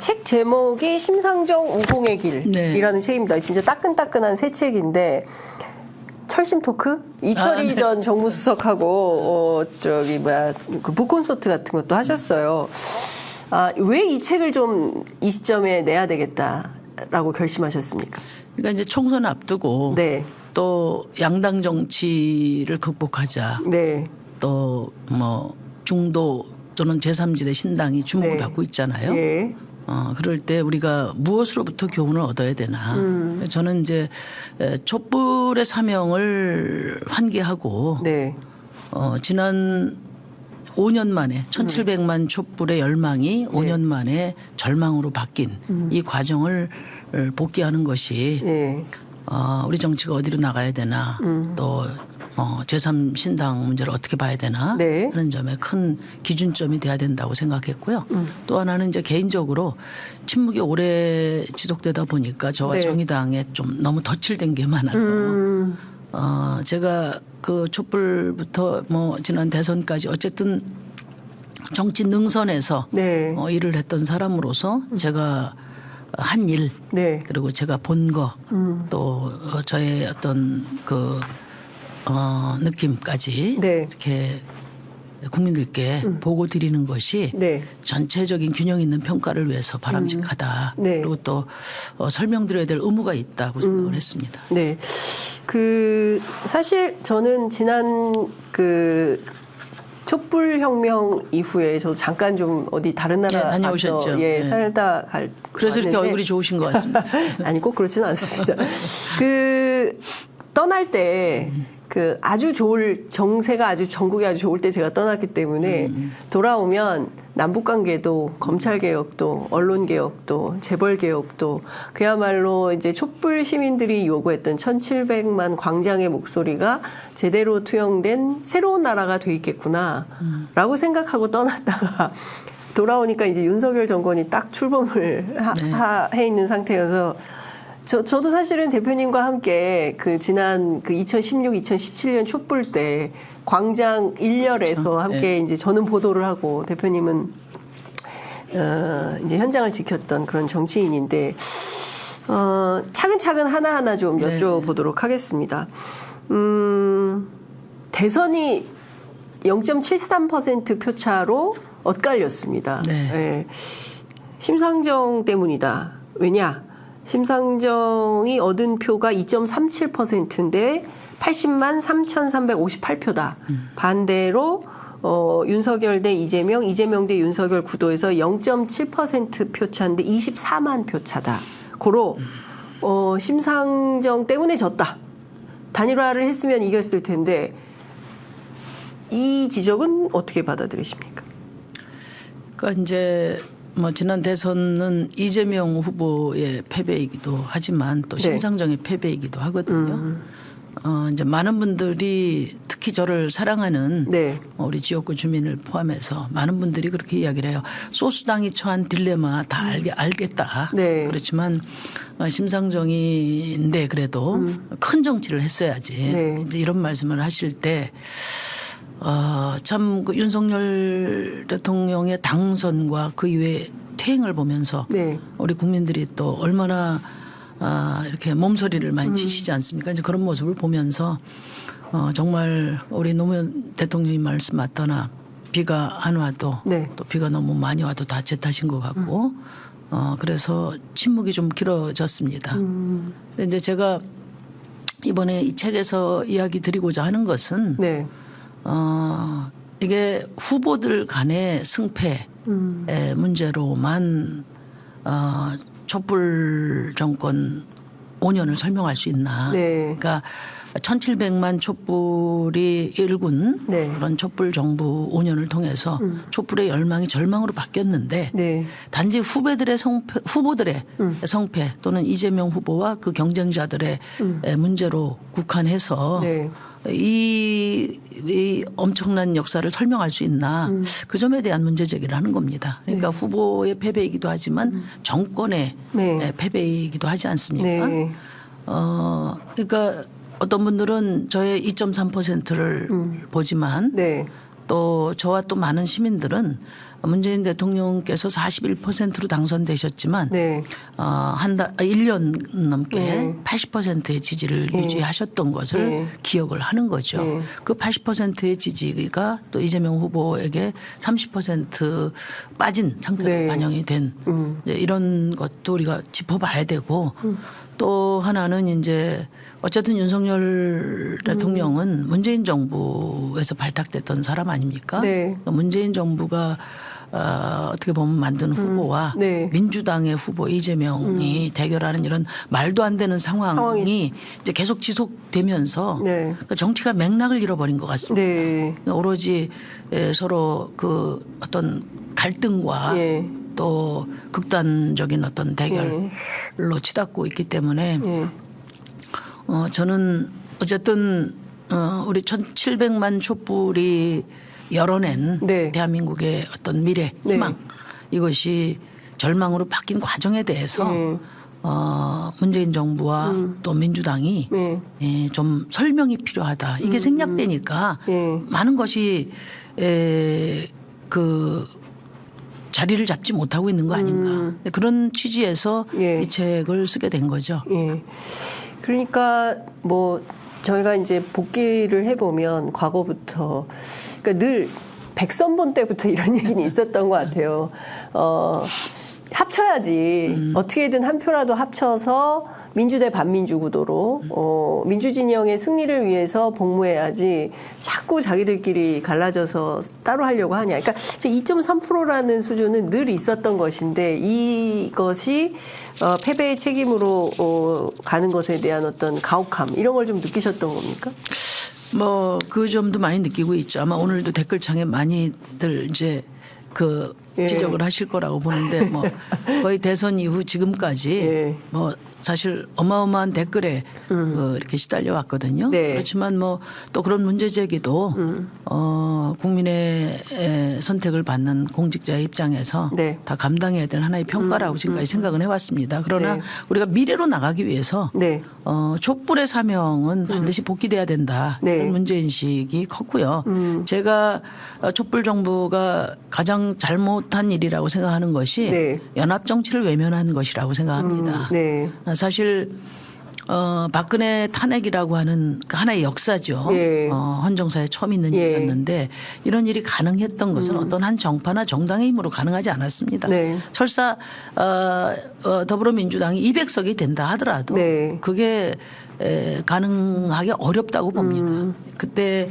책 제목이 심상정 우공의 길이라는 책입니다. 진짜 따끈따끈한 새 책인데 철심 토크? 이철희 전 정무수석하고 그 북콘서트 같은 것도 하셨어요. 왜 이 책을 좀 이 시점에 내야 되겠다라고 결심하셨습니까? 그러니까 이제 총선 앞두고 네. 또 양당 정치를 극복하자. 네. 또 뭐 중도 또는 제3지대 신당이 주목을 네. 받고 있잖아요. 예. 그럴 때 우리가 무엇으로부터 교훈을 얻어야 되나. 저는 이제 촛불의 사명을 환기하고 네. 지난 5년 만에 1700만 촛불의 열망이 5년 만에 절망으로 바뀐 이 과정을 복귀하는 것이 예. 우리 정치가 어디로 나가야 되나 또 제3신당 문제를 어떻게 봐야 되나 네. 하는 점에 큰 기준점이 돼야 된다고 생각했고요. 또 하나는 이제 개인적으로 침묵이 오래 지속되다 보니까 저와 네. 정의당에 좀 너무 덧칠된 게 많아서 제가 그 촛불부터 뭐 지난 대선까지 어쨌든 정치 능선에서 네. 일을 했던 사람으로서 제가 한 일 네. 그리고 제가 본 거 또 저의 어떤 그 느낌까지 네. 이렇게 국민들께 보고 드리는 것이 네. 전체적인 균형 있는 평가를 위해서 바람직하다. 네. 그리고 또 설명드려야 될 의무가 있다고 생각을 했습니다. 네. 사실 저는 지난 촛불혁명 이후에 저도 잠깐 좀 어디 다른 나라 다녀오셨죠. 예, 네. 살다 그래서 이렇게 왔는데 얼굴이 좋으신 것 같습니다. 아니 꼭 그렇지는 않습니다. 떠날 때 아주 좋을 정세가 아주 전국이 아주 좋을 때 제가 떠났기 때문에 돌아오면 남북 관계도 검찰 개혁도 언론 개혁도 재벌 개혁도 그야말로 이제 촛불 시민들이 요구했던 1700만 광장의 목소리가 제대로 투영된 새로운 나라가 돼 있겠구나라고 생각하고 떠났다가 돌아오니까 이제 윤석열 정권이 딱 출범을 해 있는 상태여서 저도 사실은 대표님과 함께 지난 2016, 2017년 촛불 때 광장 일렬에서 그렇죠. 함께 이제 저는 보도를 하고 대표님은 이제 현장을 지켰던 그런 정치인인데 차근차근 하나하나 좀 여쭤보도록 하겠습니다. 대선이 0.73% 표차로 엇갈렸습니다. 네. 예. 심상정 때문이다. 왜냐? 심상정이 얻은 표가 2.37%인데 80만 3,358표다. 반대로 윤석열 대 이재명, 이재명 대 윤석열 구도에서 0.7% 표차인데 24만 표차다. 고로 심상정 때문에 졌다. 단일화를 했으면 이겼을 텐데 이 지적은 어떻게 받아들이십니까? 그러니까 이제 뭐 지난 대선은 이재명 후보의 패배이기도 하지만 또 심상정의 패배이기도 하거든요. 이제 많은 분들이 특히 저를 사랑하는 우리 지역구 주민을 포함해서 많은 분들이 그렇게 이야기를 해요. 소수당이 처한 딜레마 다 알겠다. 그렇지만 심상정인데 그래도 큰 정치를 했어야지. 이제 이런 말씀을 하실 때 참 그 윤석열 대통령의 당선과 그 이후에 퇴행을 보면서 우리 국민들이 또 얼마나 이렇게 몸소리를 많이 치시지 않습니까? 이제 그런 모습을 보면서 정말 우리 노무현 대통령이 말씀 맞다나 비가 안 와도 또 비가 너무 많이 와도 다 제 탓인 것 같고 그래서 침묵이 좀 길어졌습니다. 근데 이제 제가 이번에 이 책에서 이야기 드리고자 하는 것은 이게 후보들 간의 승패의 문제로만 촛불 정권 5년을 설명할 수 있나. 그러니까 1700만 촛불이 일군 그런 촛불 정부 5년을 통해서 촛불의 열망이 절망으로 바뀌었는데 단지 후보들의 성패 또는 이재명 후보와 그 경쟁자들의 문제로 국한해서 이 엄청난 역사를 설명할 수 있나 그 점에 대한 문제 제기를 하는 겁니다. 그러니까 후보의 패배이기도 하지만 정권의 패배이기도 하지 않습니까? 그러니까 어떤 분들은 저의 2.3%를 보지만 또 저와 또 많은 시민들은 문재인 대통령께서 41%로 당선되셨지만 네. 1년 넘게 80%의 지지를 유지하셨던 것을 기억을 하는 거죠. 그 80%의 지지가 또 이재명 후보에게 30% 빠진 상태로 반영이 된 이제 이런 것도 우리가 짚어봐야 되고 또 하나는 이제 어쨌든 윤석열 대통령은 문재인 정부에서 발탁됐던 사람 아닙니까? 네. 문재인 정부가 어떻게 보면 만든 후보와 민주당의 후보 이재명이 대결하는 이런 말도 안 되는 상황이 이제 계속 지속되면서 그러니까 정치가 맥락을 잃어버린 것 같습니다. 오로지 서로 그 어떤 갈등과 또 극단적인 어떤 대결로 치닫고 있기 때문에 저는 어쨌든 우리 1,700만 촛불이 열어낸 대한민국의 어떤 미래 희망 이것이 절망으로 바뀐 과정에 대해서 문재인 정부와 또 민주당이 좀 설명이 필요하다. 이게 생략되니까 많은 것이 그 자리를 잡지 못하고 있는 거 아닌가. 그런 취지에서 이 책을 쓰게 된 거죠. 그러니까 뭐 저희가 이제 복기를 해보면 과거부터 그러니까 늘 백선본 때부터 이런 얘기는 있었던 것 같아요. 합쳐야지 어떻게든 한 표라도 합쳐서 민주대 반민주 구도로 민주진영의 승리를 위해서 복무해야지 자꾸 자기들끼리 갈라져서 따로 하려고 하냐. 그러니까 2.3%라는 수준은 늘 있었던 것인데 이것이 패배의 책임으로 가는 것에 대한 어떤 가혹함 이런 걸 좀 느끼셨던 겁니까? 뭐 그 점도 많이 느끼고 있죠. 아마 오늘도 댓글창에 많이들 이제 그 지적을 하실 거라고 보는데 뭐 거의 대선 이후 지금까지 뭐 사실 어마어마한 댓글에 이렇게 시달려 왔거든요. 그렇지만 뭐 또 그런 문제 제기도 국민의 선택을 받는 공직자의 입장에서 다 감당해야 될 하나의 평가라고 지금까지 생각은 해왔습니다. 그러나 우리가 미래로 나가기 위해서 촛불의 사명은 반드시 복귀돼야 된다. 이런 문제인식이 컸고요. 제가 촛불 정부가 가장 잘못한 일이라고 생각하는 것이 연합 정치를 외면한 것이라고 생각합니다. 사실 박근혜 탄핵이라고 하는 하나의 역사죠. 헌정사에 처음 있는 일이었는데 이런 일이 가능했던 것은 어떤 한 정파나 정당의 힘으로 가능하지 않았습니다. 설사 더불어민주당이 200석이 된다 하더라도 그게 가능하기 어렵다고 봅니다. 그때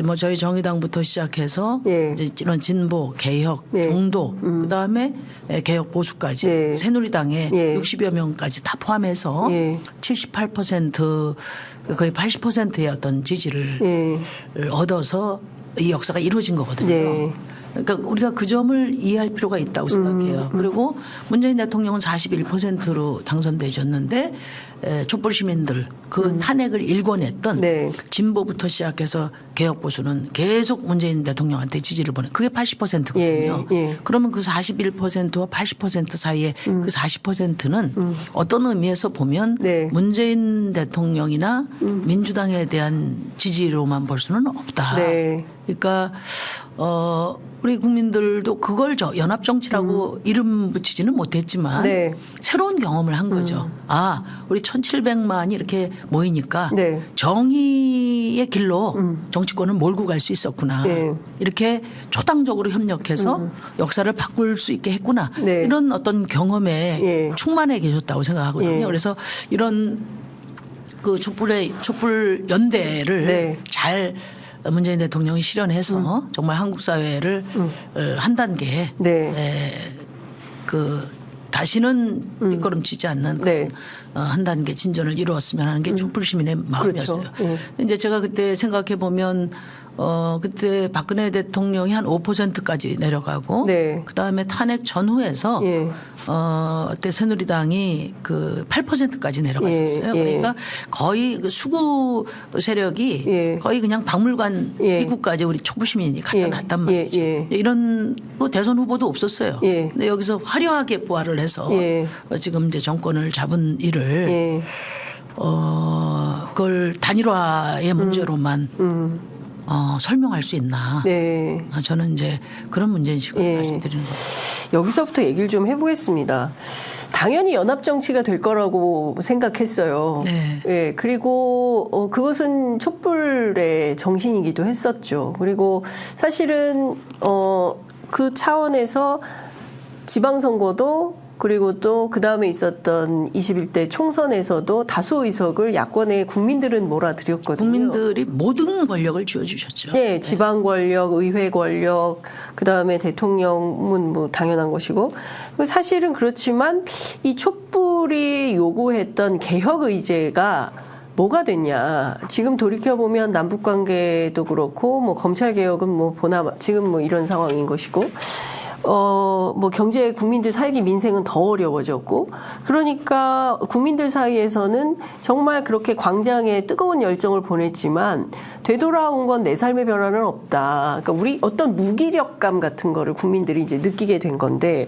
뭐 저희 정의당부터 시작해서 이제 이런 진보, 개혁, 중도, 그 다음에 개혁 보수까지 새누리당에 60여 명까지 다 포함해서 78% 거의 80%의 어떤 지지를 얻어서 이 역사가 이루어진 거거든요. 그러니까 우리가 그 점을 이해할 필요가 있다고 생각해요. 그리고 문재인 대통령은 41%로 당선되셨는데 촛불 시민들 그 탄핵을 일궈냈던 진보부터 시작해서 개혁 보수는 계속 문재인 대통령한테 지지를 보내. 그게 80%거든요. 그러면 그 41%와 80% 사이에 그 40%는 어떤 의미에서 보면 문재인 대통령이나 민주당에 대한 지지로만 볼 수는 없다. 그러니까 우리 국민들도 그걸 연합 정치라고 이름 붙이지는 못했지만 새로운 경험을 한 거죠. 아, 우리 1,700만이 이렇게 모이니까 정의의 길로 정치권을 몰고 갈 수 있었구나. 이렇게 초당적으로 협력해서 역사를 바꿀 수 있게 했구나. 이런 어떤 경험에 충만해 계셨다고 생각하거든요. 그래서 이런 그 촛불 연대를 잘 문재인 대통령이 실현해서 정말 한국 사회를 한 단계 그 다시는 뒷걸음치지 않는 한 단계 진전을 이루었으면 하는 게 촛불 시민의 마음이었어요. 이제 제가 그때 생각해 보면 그때 박근혜 대통령이 한 5%까지 내려가고 그다음에 탄핵 전후에서 그때 새누리당이 그 8%까지 내려갔었어요. 그러니까 거의 그 수구 세력이 거의 그냥 박물관 입구까지 우리 촛불 시민이 갖다 놨단 말이죠. 이런 뭐 대선 후보도 없었어요. 근데 여기서 화려하게 부활을 해서 지금 이제 정권을 잡은 일을 그걸 단일화의 문제로만 설명할 수 있나. 네. 저는 이제 그런 문제인식으로 예. 말씀드리는 거예요. 여기서부터 얘기를 좀 해보겠습니다. 당연히 연합정치가 될 거라고 생각했어요. 네. 예, 그리고 그것은 촛불의 정신이기도 했었죠. 그리고 사실은 그 차원에서 지방선거도 그리고 또 그다음에 있었던 21대 총선에서도 다수 의석을 야권의 국민들은 몰아들였거든요. 국민들이 모든 권력을 쥐어주셨죠. 네, 지방 권력, 의회 권력, 그다음에 대통령은 뭐 당연한 것이고 사실은 그렇지만 이 촛불이 요구했던 개혁 의제가 뭐가 됐냐. 지금 돌이켜보면 남북관계도 그렇고 뭐 검찰개혁은 뭐 보나 지금 뭐 이런 상황인 것이고 뭐 경제 국민들 살기 민생은 더 어려워졌고 그러니까 국민들 사이에서는 정말 그렇게 광장에 뜨거운 열정을 보냈지만 되돌아온 건 내 삶의 변화는 없다. 그러니까 우리 어떤 무기력감 같은 거를 국민들이 이제 느끼게 된 건데